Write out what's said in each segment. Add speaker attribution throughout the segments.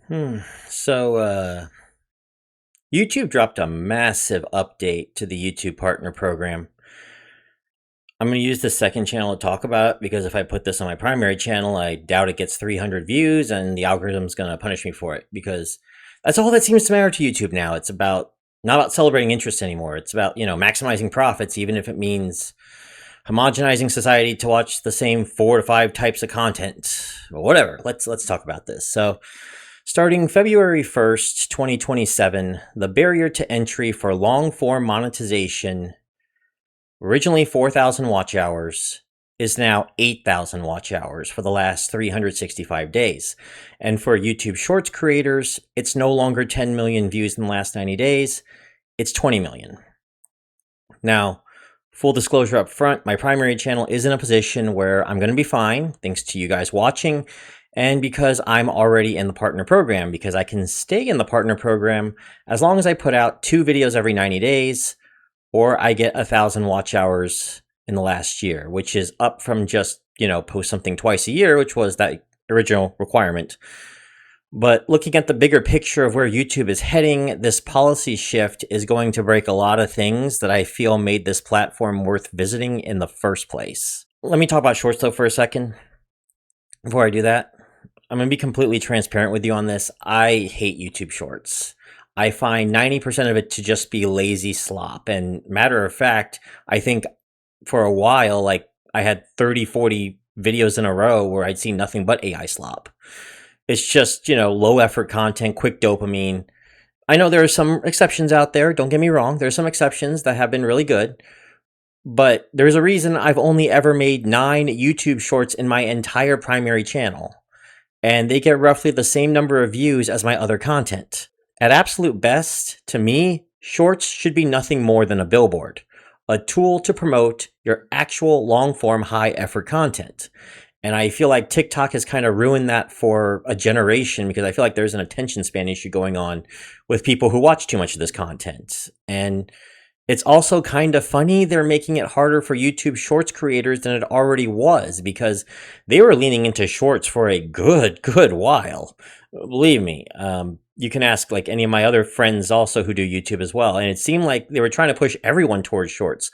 Speaker 1: Hmm. So, YouTube dropped a massive update to the YouTube Partner Program. I'm going to use the second channel to talk about it because if I put this on my primary channel, I doubt it gets 300 views and the algorithm's going to punish me for it because that's all that seems to matter to YouTube now. It's about not about celebrating interest anymore. It's about, maximizing profits, even if it means homogenizing society to watch the same 4 to 5 types of content. But whatever. Let's talk about this. So, starting February 1st, 2027, the barrier to entry for long form monetization, originally 4,000 watch hours, is now 8,000 watch hours for the last 365 days. And for YouTube Shorts creators, it's no longer 10 million views in the last 90 days, it's 20 million. Now, full disclosure up front, my primary channel is in a position where I'm going to be fine, thanks to you guys watching, and because I'm already in the partner program, because I can stay in the partner program as long as I put out 2 videos every 90 days, or I get 1,000 watch hours in the last year, which is up from just, post something twice a year, which was that original requirement. But looking at the bigger picture of where YouTube is heading, this policy shift is going to break a lot of things that I feel made this platform worth visiting in the first place. Let me talk about Shorts though for a second. Before I do that, I'm going to be completely transparent with you on this. I hate YouTube Shorts. I find 90% of it to just be lazy slop. And matter of fact, I think for a while, like I had 30, 40 videos in a row where I'd seen nothing but AI slop. It's just, low effort content, quick dopamine. I know there are some exceptions out there. Don't get me wrong. There's some exceptions that have been really good. But there's a reason I've only ever made 9 YouTube Shorts in my entire primary channel. And they get roughly the same number of views as my other content. At absolute best, to me, Shorts should be nothing more than a billboard, a tool to promote your actual long-form, high-effort content. And I feel like TikTok has kind of ruined that for a generation because I feel like there's an attention span issue going on with people who watch too much of this content. And it's also kind of funny they're making it harder for YouTube Shorts creators than it already was because they were leaning into Shorts for a good while. Believe me, you can ask like any of my other friends also who do YouTube as well. And it seemed like they were trying to push everyone towards Shorts.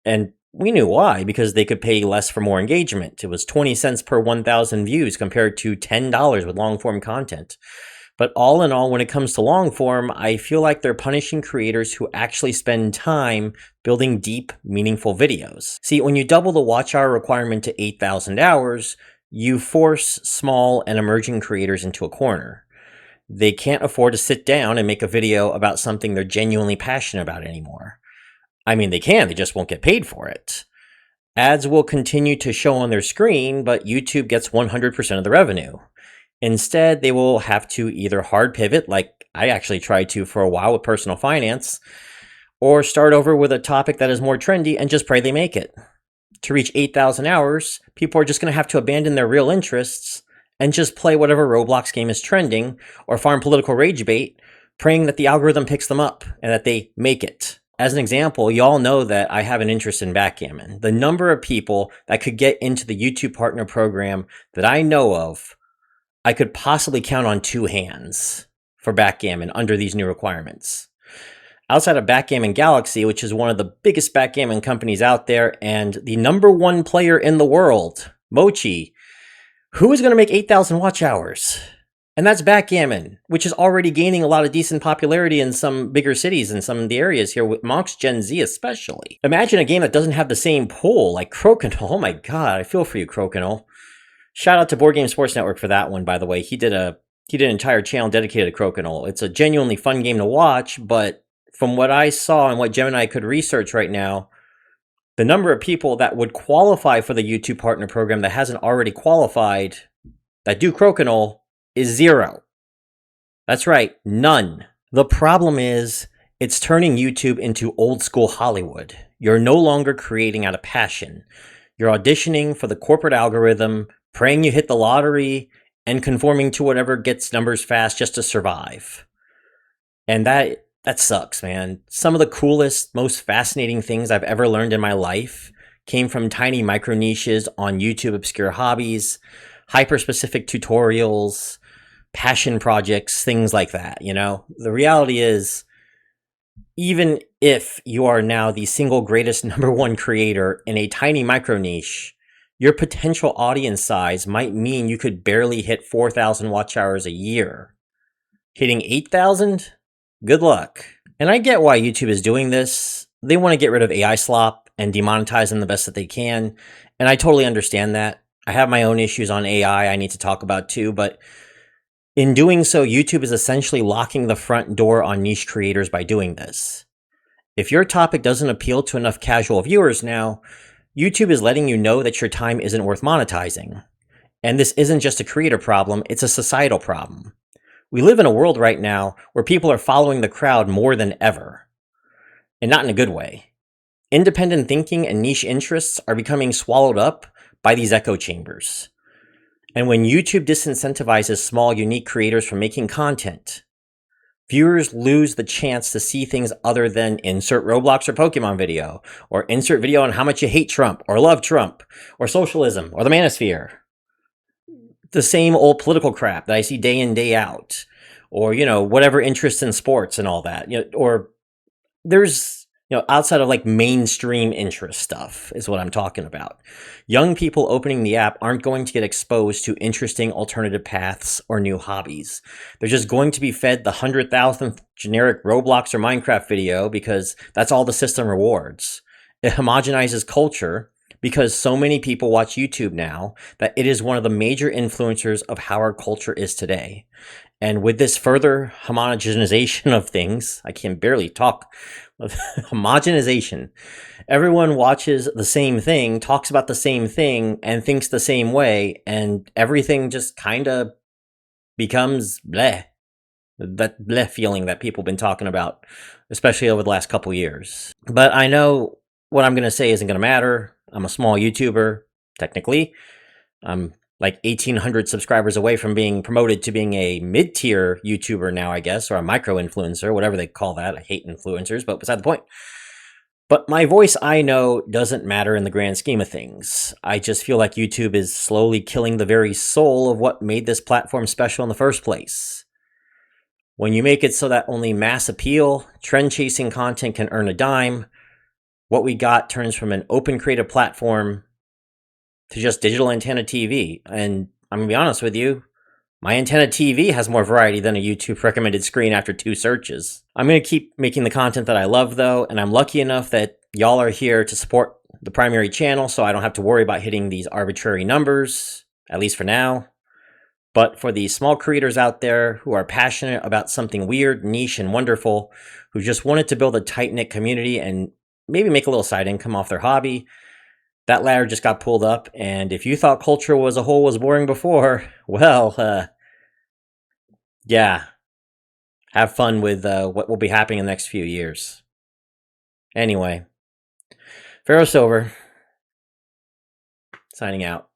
Speaker 1: And we knew why, because they could pay less for more engagement. It was 20 cents per 1,000 views compared to $10 with long form content. But all in all, when it comes to long form, I feel like they're punishing creators who actually spend time building deep, meaningful videos. See, when you double the watch hour requirement to 8,000 hours, you force small and emerging creators into a corner. They can't afford to sit down and make a video about something they're genuinely passionate about anymore. I mean, they can, they just won't get paid for it. Ads will continue to show on their screen, but YouTube gets 100% of the revenue. Instead, they will have to either hard pivot, like I actually tried to for a while with personal finance, or start over with a topic that is more trendy and just pray they make it. To reach 8,000 hours, people are just going to have to abandon their real interests and just play whatever Roblox game is trending or farm political rage bait, praying that the algorithm picks them up and that they make it. As an example, y'all know that I have an interest in backgammon. The number of people that could get into the YouTube Partner Program that I know of, I could possibly count on 2 hands for backgammon under these new requirements. Outside of Backgammon Galaxy, which is one of the biggest backgammon companies out there and the #1 player in the world, Mochi, who is going to make 8,000 watch hours? And that's backgammon, which is already gaining a lot of decent popularity in some bigger cities and some of the areas here, amongst Gen Z especially. Imagine a game that doesn't have the same pull, like Crokinole. Oh my god, I feel for you, Crokinole. Shout out to Board Game Sports Network for that one, by the way. He did an entire channel dedicated to Crokinole. It's a genuinely fun game to watch, but from what I saw and what Gemini could research right now, the number of people that would qualify for the YouTube Partner Program that hasn't already qualified that do Crokinole is 0. That's right, none. The problem is, it's turning YouTube into old school Hollywood. You're no longer creating out of passion. You're auditioning for the corporate algorithm, praying you hit the lottery, and conforming to whatever gets numbers fast just to survive. And that sucks, man. Some of the coolest, most fascinating things I've ever learned in my life came from tiny micro niches on YouTube obscure hobbies, hyper-specific tutorials, passion projects, things like that. The reality is, even if you are now the single greatest number one creator in a tiny micro niche, your potential audience size might mean you could barely hit 4,000 watch hours a year. Hitting 8,000? Good luck. And I get why YouTube is doing this. They want to get rid of AI slop and demonetize them the best that they can. And I totally understand that. I have my own issues on AI I need to talk about too, but in doing so, YouTube is essentially locking the front door on niche creators by doing this. If your topic doesn't appeal to enough casual viewers now, YouTube is letting you know that your time isn't worth monetizing. And this isn't just a creator problem, it's a societal problem. We live in a world right now where people are following the crowd more than ever. And not in a good way. Independent thinking and niche interests are becoming swallowed up by these echo chambers. And when YouTube disincentivizes small, unique creators from making content, viewers lose the chance to see things other than insert Roblox or Pokemon video, or insert video on how much you hate Trump, or love Trump, or socialism, or the manosphere. The same old political crap that I see day in, day out, or, whatever interest in sports and all that, or there's, outside of like mainstream interest stuff is what I'm talking about. Young people opening the app aren't going to get exposed to interesting alternative paths or new hobbies. They're just going to be fed the 100,000th generic Roblox or Minecraft video because that's all the system rewards. It homogenizes culture because so many people watch YouTube now that it is one of the major influencers of how our culture is today. And with this further homogenization of things, I can barely talk, homogenization, everyone watches the same thing, talks about the same thing, and thinks the same way, and everything just kind of becomes bleh. That bleh feeling that people have been talking about, especially over the last couple years. But I know what I'm going to say isn't going to matter. I'm a small YouTuber, technically. I'm like 1,800 subscribers away from being promoted to being a mid-tier YouTuber now, I guess, or a micro-influencer, whatever they call that. I hate influencers, but beside the point. But my voice, I know, doesn't matter in the grand scheme of things. I just feel like YouTube is slowly killing the very soul of what made this platform special in the first place. When you make it so that only mass appeal, trend-chasing content can earn a dime, what we got turns from an open creative platform to just digital antenna TV. And I'm going to be honest with you, my antenna TV has more variety than a YouTube recommended screen after 2 searches. I'm going to keep making the content that I love though, and I'm lucky enough that y'all are here to support the primary channel so I don't have to worry about hitting these arbitrary numbers, at least for now. But for the small creators out there who are passionate about something weird, niche, and wonderful, who just wanted to build a tight-knit community and maybe make a little side income off their hobby, that ladder just got pulled up, and if you thought culture as a whole was boring before, well, yeah, have fun with what will be happening in the next few years. Anyway, Pharaoh Silver, signing out.